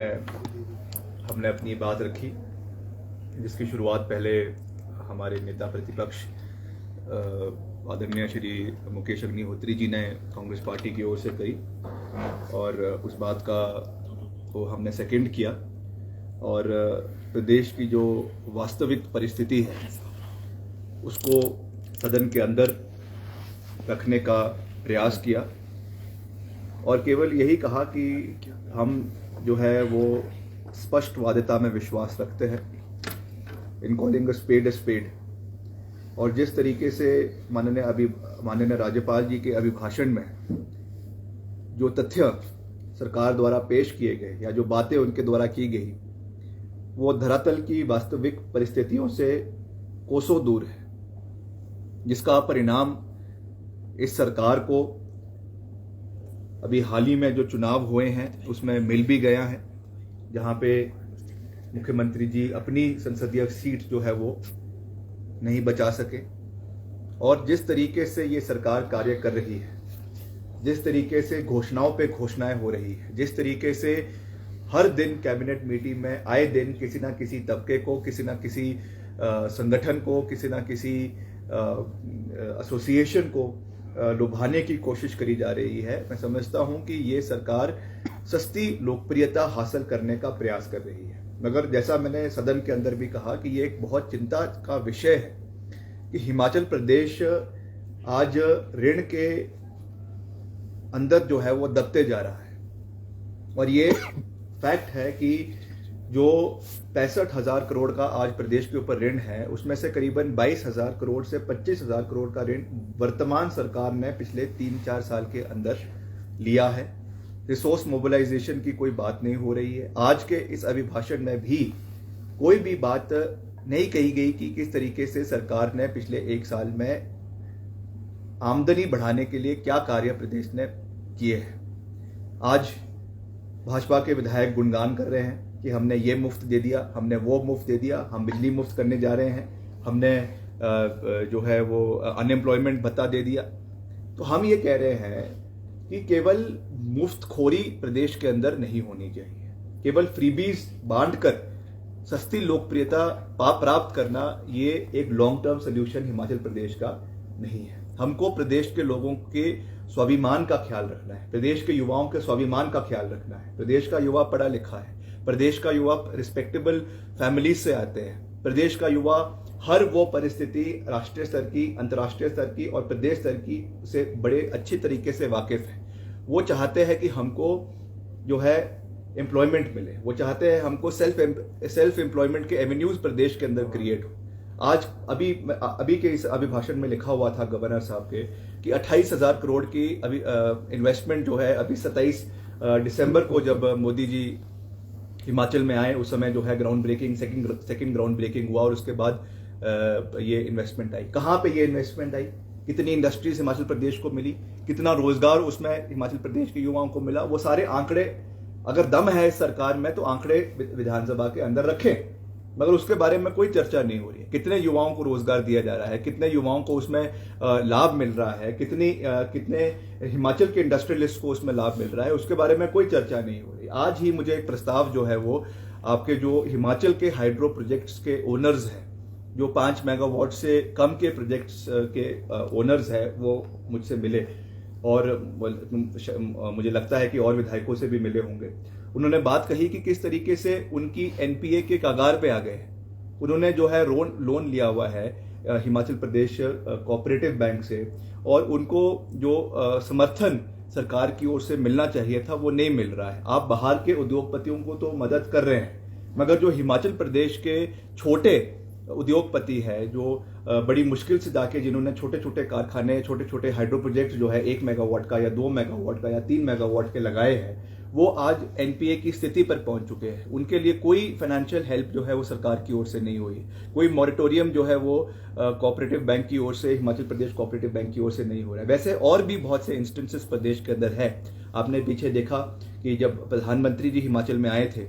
हमने अपनी बात रखी, जिसकी शुरुआत पहले हमारे नेता प्रतिपक्ष आदरणीय श्री मुकेश अग्निहोत्री जी ने कांग्रेस पार्टी की ओर से करी, और उस बात का को हमने सेकंड किया और प्रदेश की जो वास्तविक परिस्थिति है उसको सदन के अंदर रखने का प्रयास किया, और केवल यही कहा कि हम जो है वो स्पष्टवादिता में विश्वास रखते हैं, इन कॉलिंग अ स्पेड। और जिस तरीके से माननीय राज्यपाल जी के अभिभाषण में जो तथ्य सरकार द्वारा पेश किए गए या जो बातें उनके द्वारा की गई वो धरातल की वास्तविक परिस्थितियों से कोसों दूर है, जिसका परिणाम इस सरकार को अभी हाल ही में जो चुनाव हुए हैं उसमें मिल भी गया है, जहां पे मुख्यमंत्री जी अपनी संसदीय सीट जो है वो नहीं बचा सके। और जिस तरीके से ये सरकार कार्य कर रही है, जिस तरीके से घोषणाओं पे घोषणाएं हो रही है, जिस तरीके से हर दिन कैबिनेट मीटिंग में आए दिन किसी ना किसी तबके को, किसी ना किसी संगठन को, किसी ना किसी एसोसिएशन को लुभाने की कोशिश करी जा रही है, मैं समझता हूं कि ये सरकार सस्ती लोकप्रियता हासिल करने का प्रयास कर रही है। मगर जैसा मैंने सदन के अंदर भी कहा कि ये एक बहुत चिंता का विषय है कि हिमाचल प्रदेश आज ऋण के अंदर जो है वो दबते जा रहा है, और ये फैक्ट है कि जो 65,000 करोड़ का आज प्रदेश के ऊपर ऋण है उसमें से करीबन 22,000 करोड़ से 25,000 करोड़ का ऋण वर्तमान सरकार ने पिछले 3-4 साल के अंदर लिया है। रिसोर्स मोबिलाइजेशन की कोई बात नहीं हो रही है। आज के इस अभिभाषण में भी कोई भी बात नहीं कही गई कि किस तरीके से सरकार ने पिछले 1 साल में आमदनी बढ़ाने के लिए क्या कार्य प्रदेश ने किए हैं। आज भाजपा के विधायक गुणगान कर रहे हैं कि हमने ये मुफ्त दे दिया, हमने वो मुफ्त दे दिया, हम बिजली मुफ्त करने जा रहे हैं, हमने जो है वो अनएम्प्लॉयमेंट भत्ता दे दिया। तो हम ये कह रहे हैं कि केवल मुफ्तखोरी प्रदेश के अंदर नहीं होनी चाहिए, केवल फ्रीबीज बांटकर सस्ती लोकप्रियता प्राप्त करना ये एक long term solution Himachal Pradesh का नहीं है। हमको प्रदेश के लोगों के स्वाभिमान का ख्याल रखना है, प्रदेश के युवाओं के स्वाभिमान का ख्याल रखना है। प्रदेश का युवा पढ़ा लिखा है, प्रदेश का युवा रिस्पेक्टेबल फैमिलीज से आते हैं, प्रदेश का युवा हर वो परिस्थिति राष्ट्रीय स्तर की, अंतर्राष्ट्रीय स्तर की और प्रदेश स्तर की से बड़े अच्छी तरीके से वाकिफ है। वो चाहते हैं कि हमको जो है एम्प्लॉयमेंट मिले, वो चाहते हैं हमको सेल्फ एम्प्लॉयमेंट के एवेन्यूज प्रदेश के अंदर क्रिएट हो। आज अभी के इस अभिभाषण में लिखा हुआ था गवर्नर साहब के कि 28,000 करोड़ की अभी इन्वेस्टमेंट जो है अभी 27 दिसंबर को जब मोदी जी हिमाचल में आए उस समय जो है ground breaking second ground breaking हुआ, और उसके बाद ये इन्वेस्टमेंट आई। कहाँ पे ये इन्वेस्टमेंट आई, कितनी इंडस्ट्रीज हिमाचल प्रदेश को मिली, कितना रोजगार उसमें हिमाचल प्रदेश के युवाओं को मिला, वो सारे आंकड़े अगर दम है इस सरकार में तो आंकड़े विधानसभा के अंदर रखें, मगर उसके बारे में कोई चर्चा नहीं हो रही है। कितने युवाओं को रोजगार दिया जा रहा है, कितने युवाओं को उसमें लाभ मिल रहा है, कितने हिमाचल के इंडस्ट्रियलिस्ट को उसमें लाभ मिल रहा है, उसके बारे में कोई चर्चा नहीं हो रही। आज ही मुझे एक प्रस्ताव जो है वो आपके जो हिमाचल के हाइड्रो प्रोजेक्ट्स के ओनर्स हैं, जो 5 मेगावाट से कम के प्रोजेक्ट्स के ओनर्स हैं, वो मुझसे मिले, और मुझे लगता है कि और विधायकों से भी मिले होंगे। उन्होंने बात कही कि किस तरीके से उनकी एनपीए के कगार पे आ गए हैं। उन्होंने जो है लोन लिया हुआ है हिमाचल प्रदेश कोऑपरेटिव बैंक से, और उनको जो समर्थन सरकार की ओर से मिलना चाहिए था वो नहीं मिल रहा है। आप बाहर के उद्योगपतियों को तो मदद कर रहे हैं, मगर जो हिमाचल प्रदेश के छोटे उद्योगपति है, जो बड़ी मुश्किल से जाके जिन्होंने छोटे छोटे कारखाने, छोटे छोटे हाइड्रो प्रोजेक्ट जो है 1 मेगावाट का या 2 मेगावाट का या 3 मेगावाट के लगाए हैं, वो आज एनपीए की स्थिति पर पहुंच चुके हैं। उनके लिए कोई फाइनेंशियल हेल्प जो है वो सरकार की ओर से नहीं हुई, कोई मॉरिटोरियम जो है वो कोऑपरेटिव बैंक की ओर से, हिमाचल प्रदेश कोऑपरेटिव बैंक की ओर से नहीं हो रहा है। वैसे और भी बहुत से इंस्टेंसेस प्रदेश के अंदर है। आपने पीछे देखा कि जब प्रधानमंत्री जी हिमाचल में आए थे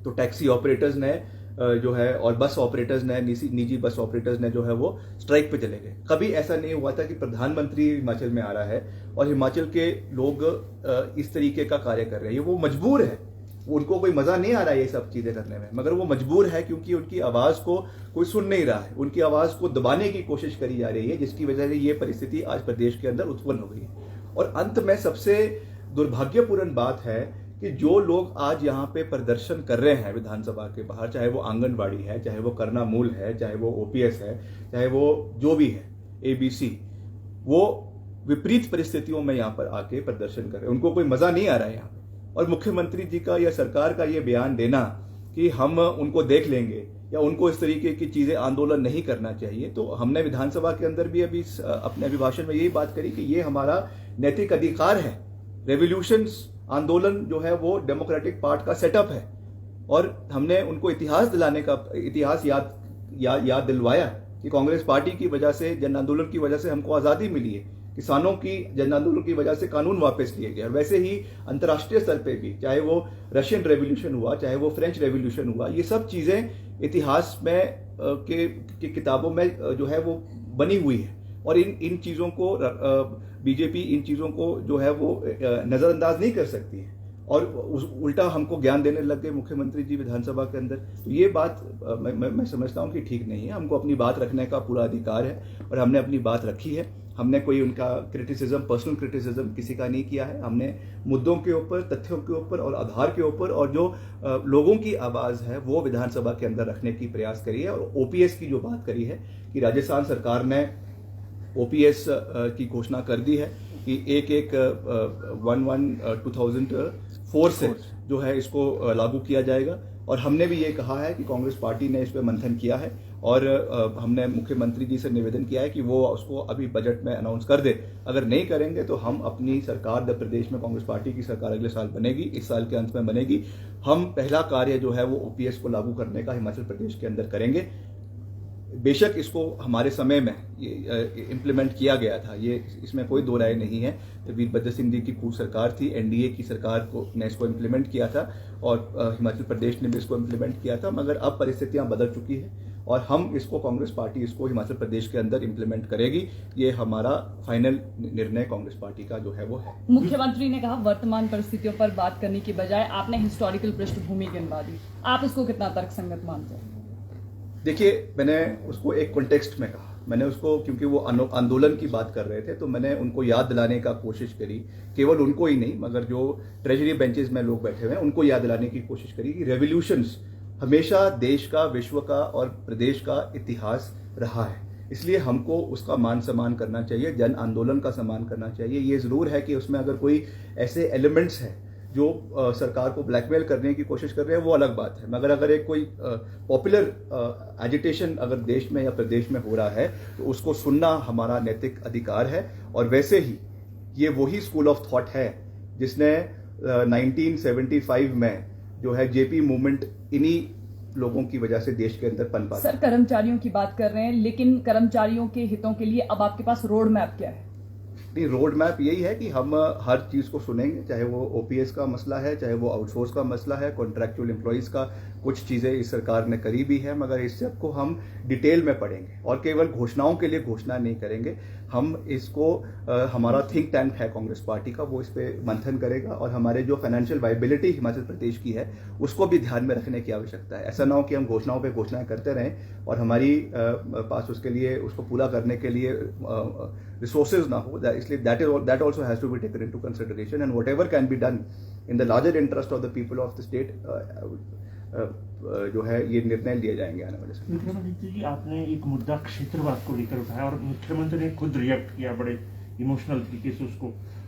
तो टैक्सी ऑपरेटर्स ने जो है और बस ऑपरेटर्स ने, निजी बस ऑपरेटर्स ने जो है वो स्ट्राइक पे चले गए। कभी ऐसा नहीं हुआ था कि प्रधानमंत्री हिमाचल में आ रहा है और हिमाचल के लोग इस तरीके का कार्य कर रहे हैं। वो मजबूर है उनको कोई मजा नहीं आ रहा है ये सब चीजें करने में, मगर वो मजबूर है क्योंकि उनकी आवाज को कोई सुन नहीं रहा है, उनकी आवाज को दबाने की कोशिश करी जा रही है, जिसकी वजह से ये परिस्थिति आज प्रदेश के अंदर उत्पन्न हो गई है। और अंत में सबसे दुर्भाग्यपूर्ण बात है कि जो लोग आज यहाँ पे प्रदर्शन कर रहे हैं विधानसभा के बाहर, चाहे वो आंगनबाड़ी है, चाहे वो करना मूल है, चाहे वो ओपीएस है, चाहे वो जो भी है एबीसी, वो विपरीत परिस्थितियों में यहाँ पर आके प्रदर्शन कर रहे हैं, उनको कोई मजा नहीं आ रहा है यहाँ पे। और मुख्यमंत्री जी का या सरकार का ये बयान देना कि हम उनको देख लेंगे या उनको इस तरीके की चीजें आंदोलन नहीं करना चाहिए, तो हमने विधानसभा के अंदर भी अभी अपने अभिभाषण में यही बात करी कि ये हमारा नैतिक अधिकार है। रेवोल्यूशन आंदोलन जो है वो डेमोक्रेटिक पार्ट का सेटअप है, और हमने उनको इतिहास याद दिलवाया कि कांग्रेस पार्टी की वजह से, जन आंदोलन की वजह से हमको आजादी मिली है, किसानों की जन आंदोलन की वजह से कानून वापस लिए गए। वैसे ही अंतर्राष्ट्रीय स्तर पे भी, चाहे वो रशियन रेवोल्यूशन हुआ, चाहे वो फ्रेंच रेवोल्यूशन हुआ, ये सब चीजें इतिहास में के किताबों में जो है वो बनी हुई है। और इन चीजों को बीजेपी इन चीजों को जो है वो नजरअंदाज नहीं कर सकती है, और उल्टा हमको ज्ञान देने लग गए मुख्यमंत्री जी विधानसभा के अंदर। तो ये बात मैं समझता हूं कि ठीक नहीं है। हमको अपनी बात रखने का पूरा अधिकार है, और हमने अपनी बात रखी है। हमने कोई उनका क्रिटिसिज्म, पर्सनल क्रिटिसिज्म किसी का नहीं किया है। हमने मुद्दों के ऊपर, तथ्यों के ऊपर और आधार के ऊपर, और जो लोगों की आवाज है वो विधानसभा के अंदर रखने की प्रयास करी है। और ओपीएस की जो बात करी है कि राजस्थान सरकार ने ओपीएस की घोषणा कर दी है कि 1/1/2004 से जो है इसको लागू किया जाएगा। और हमने भी ये कहा है कि कांग्रेस पार्टी ने इस पर मंथन किया है, और हमने मुख्यमंत्री जी से निवेदन किया है कि वो उसको अभी बजट में अनाउंस कर दे। अगर नहीं करेंगे तो हम अपनी सरकार, जब प्रदेश में कांग्रेस पार्टी की सरकार अगले साल बनेगी, इस साल के अंत में बनेगी, हम पहला कार्य जो है वो ओपीएस को लागू करने का हिमाचल प्रदेश के अंदर करेंगे। बेशक इसको हमारे समय में इम्प्लीमेंट किया गया था, ये इसमें कोई दो राय नहीं है। वीरभद्र सिंह जी की पूर्व सरकार थी, एनडीए की सरकार को ने इसको इम्प्लीमेंट किया था, और हिमाचल प्रदेश ने भी इसको इम्प्लीमेंट किया था। मगर अब परिस्थितियां बदल चुकी है, और हम इसको, कांग्रेस पार्टी इसको हिमाचल प्रदेश के अंदर इम्प्लीमेंट करेगी। ये हमारा फाइनल निर्णय कांग्रेस पार्टी का जो है वो है। मुख्यमंत्री ने कहा वर्तमान परिस्थितियों पर बात करने की बजाय आपने हिस्टोरिकल पृष्ठभूमि गिनवा दी, आप इसको कितना तर्कसंगत मानते हैं? देखिए, मैंने उसको एक कॉन्टेक्स्ट में कहा, मैंने उसको, क्योंकि वो आंदोलन की बात कर रहे थे, तो मैंने उनको याद दिलाने का कोशिश करी। केवल उनको ही नहीं, मगर जो ट्रेजरी बेंचेस में लोग बैठे हुए हैं उनको याद दिलाने की कोशिश करी कि रेवोल्यूशंस हमेशा देश का, विश्व का और प्रदेश का इतिहास रहा है। इसलिए हमको उसका मान सम्मान करना चाहिए, जन आंदोलन का सम्मान करना चाहिए। ये जरूर है कि उसमें अगर कोई ऐसे एलिमेंट्स हैं जो सरकार को ब्लैकमेल करने की कोशिश कर रहे हैं, वो अलग बात है। मगर अगर एक कोई पॉपुलर एजिटेशन अगर देश में या प्रदेश में हो रहा है, तो उसको सुनना हमारा नैतिक अधिकार है। और वैसे ही ये वही स्कूल ऑफ थॉट है जिसने 1975 में जो है जेपी मूवमेंट इन्हीं लोगों की वजह से देश के अंदर पनपा। सर, कर्मचारियों की बात कर रहे हैं, लेकिन कर्मचारियों के हितों के लिए अब आपके पास रोड मैप क्या है? नहीं, रोड मैप यही है कि हम हर चीज को सुनेंगे, चाहे वो ओपीएस का मसला है, चाहे वो आउटसोर्स का मसला है, कॉन्ट्रैक्चुअल एम्प्लॉइज का। कुछ चीजें इस सरकार ने करी भी है, मगर इस सबको हम डिटेल में पढ़ेंगे, और केवल घोषणाओं के लिए घोषणा नहीं करेंगे। हम इसको, हमारा थिंक टैंक है कांग्रेस पार्टी का, वो इस पे मंथन करेगा, और हमारे जो फाइनेंशियल वायबिलिटी हिमाचल प्रदेश की है उसको भी ध्यान में रखने की आवश्यकता है। ऐसा ना हो कि हम घोषणाओं पे घोषणाएं करते रहें और हमारी पास उसके लिए, उसको पूरा करने के लिए रिसोर्सेज ना हो। इसलिए that also has to be taken into consideration, and whatever can be done in the larger interest of the people of the state जो है ये निर्णय लिए जाएंगे आने वाले समय। मुख्यमंत्री जी, आपने एक मुद्दा क्षेत्रवाद को लेकर उठाया, और मुख्यमंत्री ने खुद रिएक्ट किया बड़े इमोशनल तरीके से उसको।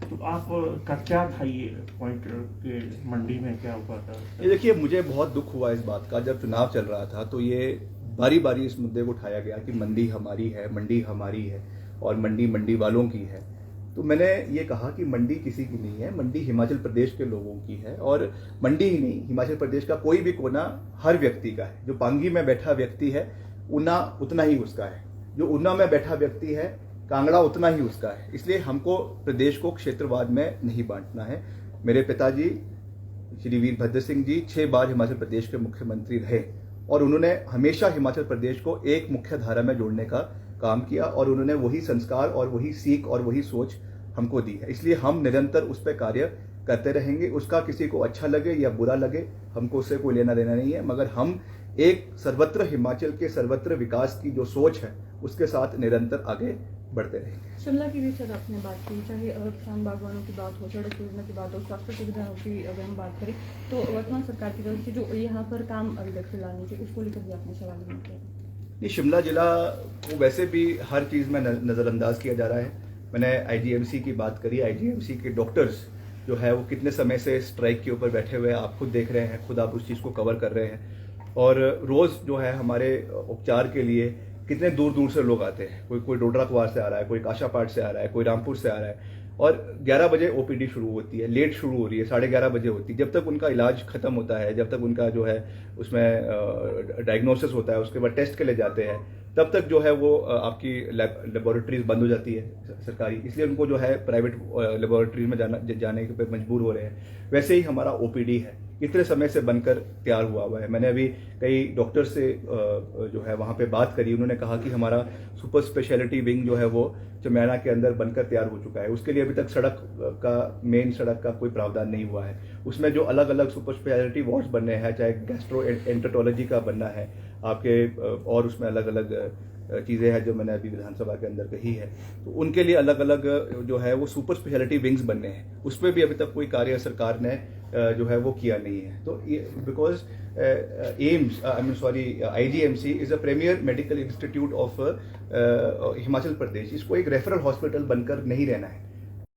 तो आप का क्या था ये पॉइंट के मंडी में क्या हुआ था? ये देखिए, मुझे बहुत दुख हुआ इस बात का। जब चुनाव चल रहा था तो ये बारी बारी इस मुद्दे को उठाया गया कि मंडी हमारी है, मंडी हमारी है, और मंडी वालों की है। तो मैंने ये कहा कि मंडी किसी की नहीं है, मंडी हिमाचल प्रदेश के लोगों की है। और मंडी ही नहीं, हिमाचल प्रदेश का कोई भी कोना हर व्यक्ति का है। जो पांगी में बैठा व्यक्ति है, ऊना उतना ही उसका है। जो ऊना में बैठा व्यक्ति है, कांगड़ा उतना ही उसका है। इसलिए हमको प्रदेश को क्षेत्रवाद में नहीं बांटना है। मेरे पिताजी श्री वीरभद्र सिंह जी 6 बार हिमाचल प्रदेश के मुख्यमंत्री रहे, और उन्होंने हमेशा हिमाचल प्रदेश को एक मुख्य धारा में जोड़ने का काम किया, और उन्होंने वही संस्कार और वही सीख और वही सोच हमको दी है। इसलिए हम निरंतर उस पर कार्य करते रहेंगे। उसका किसी को अच्छा लगे या बुरा लगे, हमको उससे कोई लेना देना नहीं है, मगर हम एक सर्वत्र हिमाचल के सर्वत्र विकास की जो सोच है उसके साथ निरंतर आगे बढ़ते रहेंगे। शिमला की भी सर आपने बात की, चाहे किसान बागवानों की बात हो, सड़क योजना की बात हो, स्वास्थ्य सुविधाओं की अगर हम बात करें, तो वर्तमान सरकार की तरफ से जो यहाँ पर काम अभी तक फिलहाल नहीं किया, उसको लेकर भी आपने सवाल किया। ये शिमला जिला को वैसे भी हर चीज़ में नज़रअंदाज किया जा रहा है। मैंने आईजीएमसी की बात करी, आईजीएमसी के डॉक्टर्स जो है वो कितने समय से स्ट्राइक के ऊपर बैठे हुए हैं, आप खुद देख रहे हैं, खुद आप उस चीज़ को कवर कर रहे हैं। और रोज़ जो है हमारे उपचार के लिए कितने दूर दूर से लोग आते हैं, कोई डोडरा कुआर से आ रहा है, कोई काशापाट से आ रहा है, कोई रामपुर से आ रहा है, और 11 बजे ओपीडी शुरू होती है, लेट शुरू हो रही है, 11:30 बजे होती है। जब तक उनका इलाज खत्म होता है, जब तक उनका जो है उसमें डायग्नोसिस होता है, उसके बाद टेस्ट के लिए जाते हैं, तब तक जो है वो आपकी लेबोरेटरीज बंद हो जाती है सरकारी, इसलिए उनको जो है प्राइवेट लेबोरेटरीज में जाने पे मजबूर हो रहे हैं। वैसे ही हमारा ओपीडी है, इतने समय से बनकर तैयार हुआ है। मैंने अभी कई डॉक्टर से जो है वहाँ पे बात करी, उन्होंने कहा कि हमारा सुपर स्पेशलिटी विंग जो है वो चमैना के अंदर बनकर तैयार हो चुका है। उसके लिए अभी तक मेन सड़क का कोई प्रावधान नहीं हुआ है। उसमें जो अलग अलग सुपर स्पेशलिटी वार्ड्स बनने हैं, चाहे गैस्ट्रो एंटरोलॉजी का बनना है आपके, और उसमें अलग अलग चीज़ें हैं जो मैंने अभी विधानसभा के अंदर कही है, तो उनके लिए अलग अलग जो है वो सुपर स्पेशलिटी विंग्स बनने हैं। उस पर भी अभी तक कोई कार्य सरकार ने जो है वो किया नहीं है। तो because IGMC is a premier medical institute of Himachal Pradesh, इसको एक रेफरल हॉस्पिटल बनकर नहीं रहना है।